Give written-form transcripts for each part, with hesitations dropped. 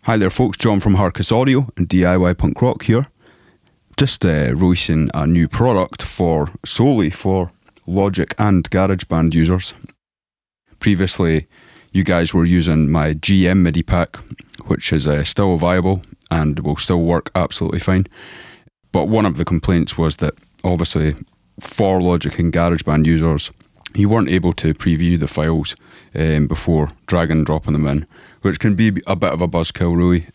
Hi there folks, John from Harcus Audio and DIY Punk Rock here. Just releasing a new product solely for Logic and Garageband users. Previously, you guys were using my GM MIDI pack, which is still viable and will still work absolutely fine. But one of the complaints was that obviously for Logic and Garageband users, you weren't able to preview the files before dragging and dropping them in, which can be a bit of a buzzkill really.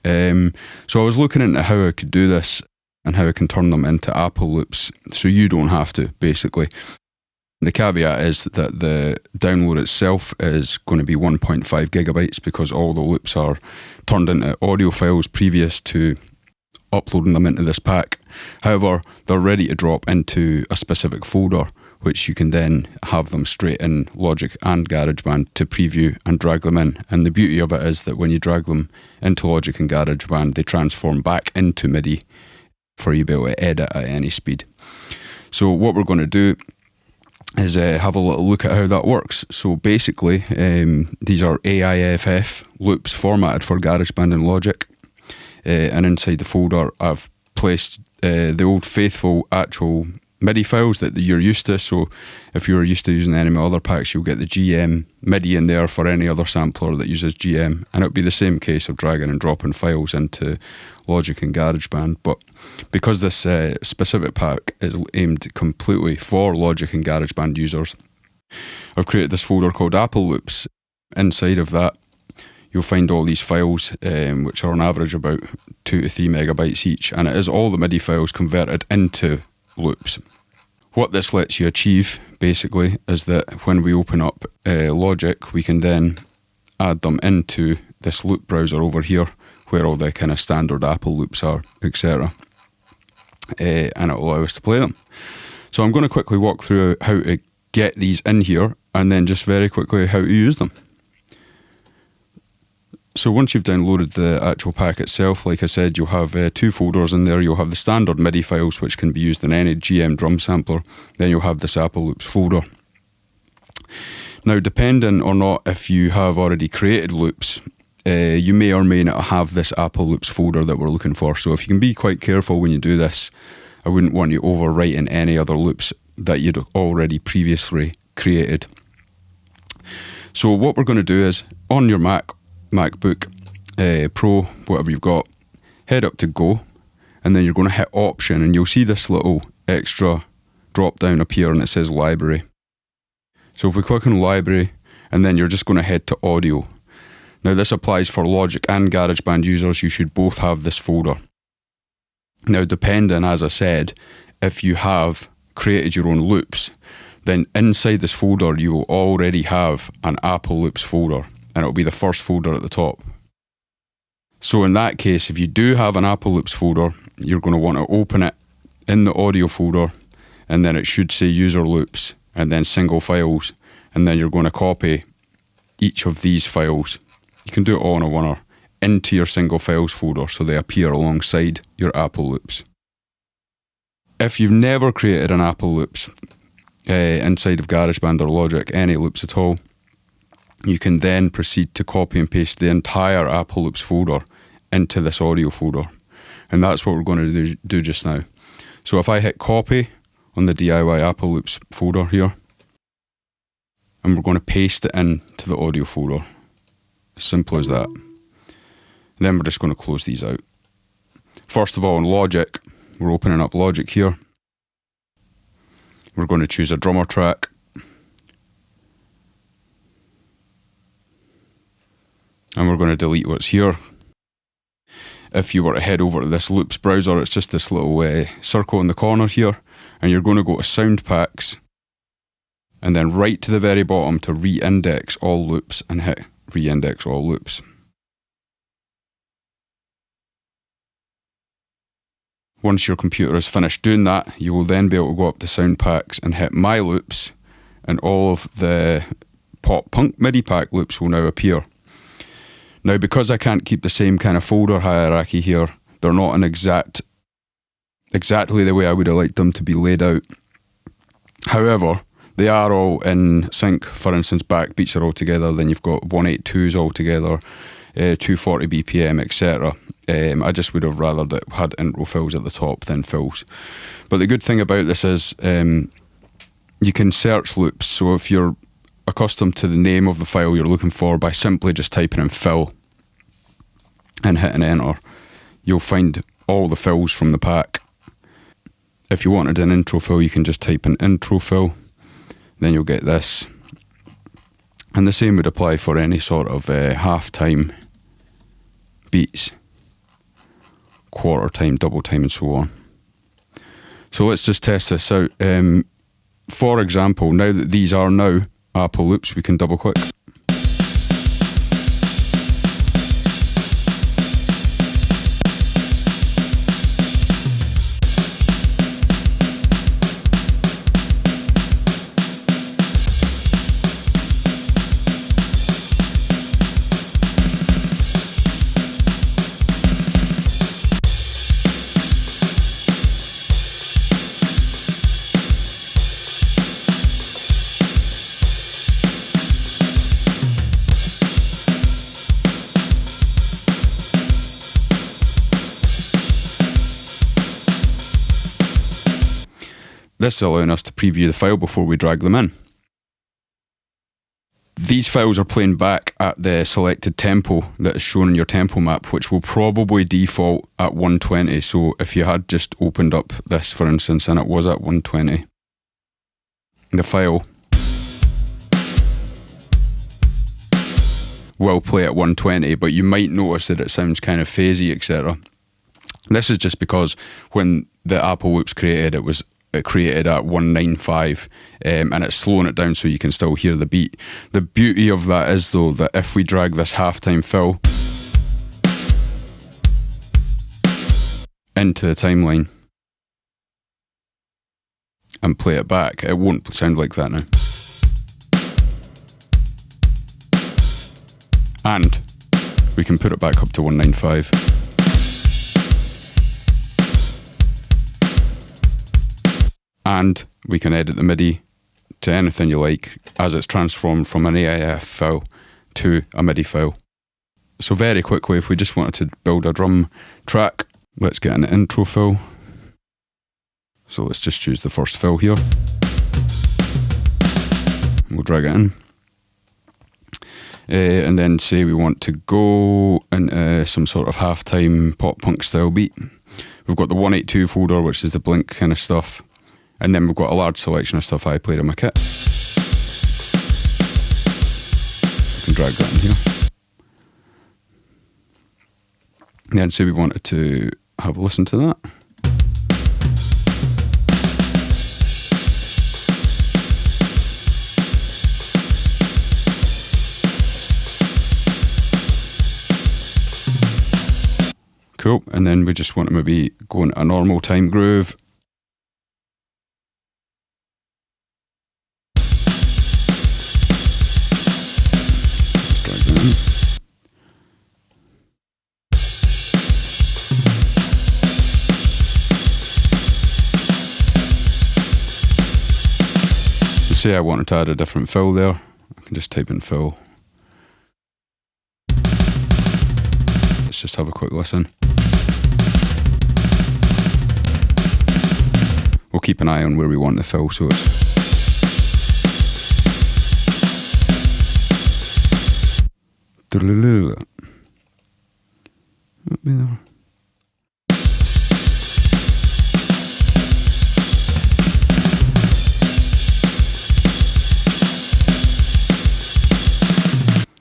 So I was looking into how I could do this and how I can turn them into Apple loops so you don't have to, basically. The caveat is that the download itself is going to be 1.5 gigabytes because all the loops are turned into audio files previous to uploading them into this pack. However, they're ready to drop into a specific folder, which you can then have them straight in Logic and GarageBand to preview and drag them in. And the beauty of it is that when you drag them into Logic and GarageBand, they transform back into MIDI for you to be able to edit at any speed. So what we're going to do is have a little look at how that works. So basically, these are AIFF loops formatted for GarageBand and Logic. And inside the folder, I've placed the old faithful actual MIDI files that you're used to. So if you're used to using any of my other packs, you'll get the GM MIDI in there for any other sampler that uses GM, and it'll be the same case of dragging and dropping files into Logic and GarageBand. But because this specific pack is aimed completely for Logic and GarageBand users, I've created this folder called Apple Loops. Inside of that, you'll find all these files, which are on average about 2 to 3 megabytes each, and it is all the MIDI files converted into loops. What this lets you achieve basically is that when we open up Logic, we can then add them into this loop browser over here where all the kind of standard Apple loops are, etc. And it will allow us to play them. So I'm going to quickly walk through how to get these in here and then just very quickly how to use them. So once you've downloaded the actual pack itself, like I said, you'll have 2 folders in there. You'll have the standard MIDI files, which can be used in any GM drum sampler. Then you'll have this Apple Loops folder. Now, depending or not if you have already created loops, you may or may not have this Apple Loops folder that we're looking for. So if you can be quite careful when you do this, I wouldn't want you overwriting any other loops that you'd already previously created. So what we're going to do is, on your MacBook Pro, whatever you've got, head up to Go, and then you're going to hit Option, and you'll see this little extra drop down appear and it says Library. So if we click on Library, and then you're just going to head to Audio. Now this applies for Logic and GarageBand users. You should both have this folder. Now depending, as I said, if you have created your own loops, then inside this folder you will already have an Apple Loops folder, and it'll be the first folder at the top. So in that case, if you do have an Apple Loops folder, you're going to want to open it in the audio folder, and then it should say user loops and then single files, and then you're going to copy each of these files. You can do it all in a oneer into your single files folder so they appear alongside your Apple Loops. If you've never created an Apple Loops inside of GarageBand or Logic, any loops at all, you can then proceed to copy and paste the entire Apple Loops folder into this audio folder. And that's what we're going to do just now. So if I hit copy on the DIY Apple Loops folder here, and we're going to paste it into the audio folder. As simple as that. And then we're just going to close these out. First of all, in Logic, we're opening up Logic here. We're going to choose a drummer track. And we're going to delete what's here. If you were to head over to this loops browser, it's just this little circle in the corner here, and you're going to go to Sound Packs, and then right to the very bottom to re-index all loops, and hit re-index all loops. Once your computer is finished doing that, you will then be able to go up to Sound Packs and hit My Loops, and all of the pop punk MIDI pack loops will now appear. Now, because I can't keep the same kind of folder hierarchy here, they're not in exactly the way I would have liked them to be laid out. However, they are all in sync. For instance, backbeats are all together, then you've got 182s all together, 240 BPM, etc. I just would have rather that had intro fills at the top than fills. But the good thing about this is you can search loops. So if you're accustomed to the name of the file you're looking for, by simply just typing in fill and hitting enter, you'll find all the fills from the pack. If you wanted an intro fill, you can just type in intro fill, then you'll get this. And the same would apply for any sort of half-time beats, quarter time, double time, and so on. So let's just test this out. For example, now that these are now Apple loops, we can double click. This is allowing us to preview the file before we drag them in. These files are playing back at the selected tempo that is shown in your tempo map, which will probably default at 120. So if you had just opened up this, for instance, and it was at 120, the file will play at 120, but you might notice that it sounds kind of phasey, etc. This is just because when the Apple loops created, it created at 195, and it's slowing it down so you can still hear the beat. The beauty of that is, though, that if we drag this halftime fill into the timeline and play it back, it won't sound like that now. And we can put it back up to 195. And we can edit the MIDI to anything you like as it's transformed from an AIF file to a MIDI file. So very quickly, if we just wanted to build a drum track, let's get an intro fill. So let's just choose the first fill here. We'll drag it in. And then say we want to go into some sort of halftime pop punk style beat. We've got the 182 folder, which is the Blink kind of stuff. And then we've got a large selection of stuff I played on my kit. I can drag that in here. And then say we wanted to have a listen to that. Cool. And then we just want to maybe go into a normal time groove. Say I wanted to add a different fill there, I can just type in fill. Let's just have a quick listen. We'll keep an eye on where we want the fill, so it's there.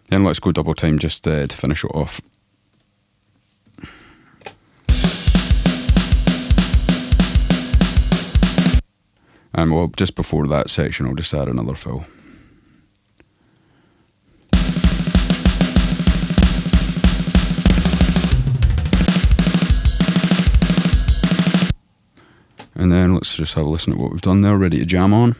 Then let's go double time just to finish it off. And well, just before that section, I'll just add another fill. And then let's just have a listen to what we've done there, ready to jam on.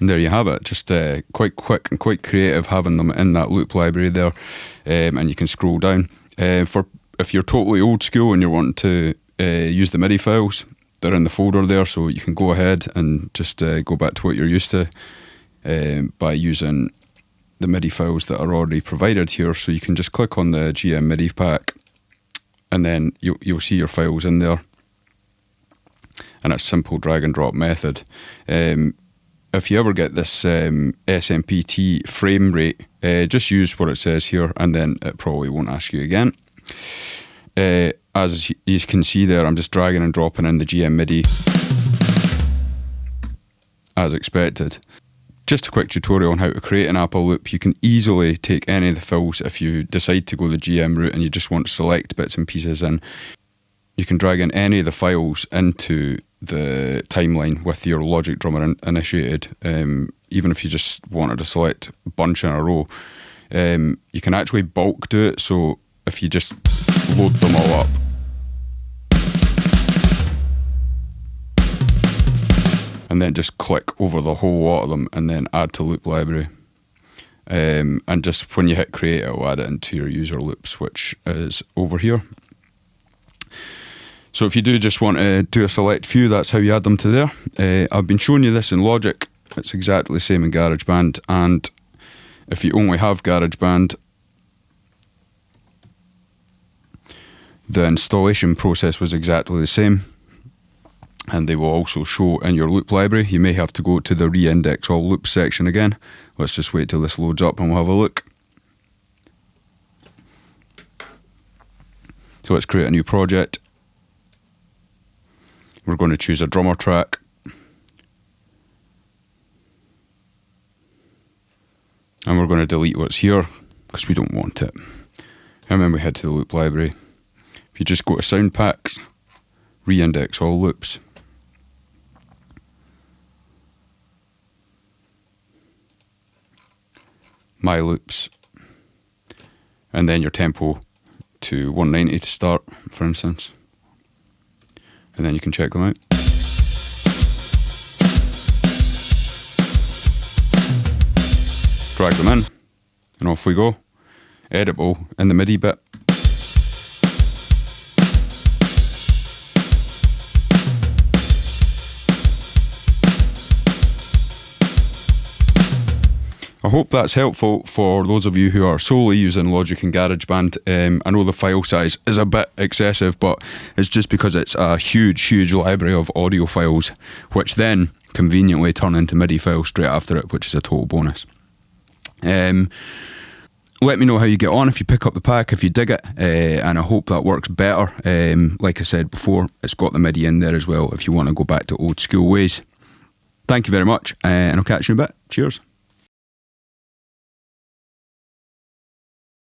And there you have it, just quite quick and quite creative having them in that loop library there, and you can scroll down. If you're totally old school and you're wanting to use the MIDI files, they're in the folder there, so you can go ahead and just go back to what you're used to by using the MIDI files that are already provided here. So you can just click on the GM MIDI pack, and then you'll see your files in there, and it's simple drag and drop method. If you ever get this SMPT frame rate, just use what it says here, and then it probably won't ask you again. As you can see there, I'm just dragging and dropping in the GM MIDI as expected. Just a quick tutorial on how to create an Apple loop. You can easily take any of the files if you decide to go the GM route and you just want to select bits and pieces in. You can drag in any of the files into the timeline with your Logic Drummer initiated. Even if you just wanted to select a bunch in a row, you can actually bulk do it. So if you just load them all up, and then just click over the whole lot of them and then add to loop library. And just when you hit create, it'll add it into your user loops, which is over here. So if you do just want to do a select few, that's how you add them to there. I've been showing you this in Logic. It's exactly the same in Garageband. And if you only have Garageband, the installation process was exactly the same. And they will also show in your loop library. You may have to go to the reindex all loops section again. Let's just wait till this loads up and we'll have a look. So let's create a new project. We're going to choose a drummer track. And we're going to delete what's here because we don't want it. And then we head to the loop library. If you just go to sound packs, reindex all loops. My loops, and then your tempo to 190 to start, for instance, and then you can check them out. Drag them in, and off we go. Editable in the MIDI bit. I hope that's helpful for those of you who are solely using Logic and GarageBand. I know the file size is a bit excessive, but it's just because it's a huge library of audio files, which then conveniently turn into MIDI files straight after it, which is a total bonus. Let me know how you get on if you pick up the pack, if you dig it, and I hope that works better. Like I said before, it's got the MIDI in there as well if you want to go back to old school ways. Thank you very much, and I'll catch you in a bit. Cheers.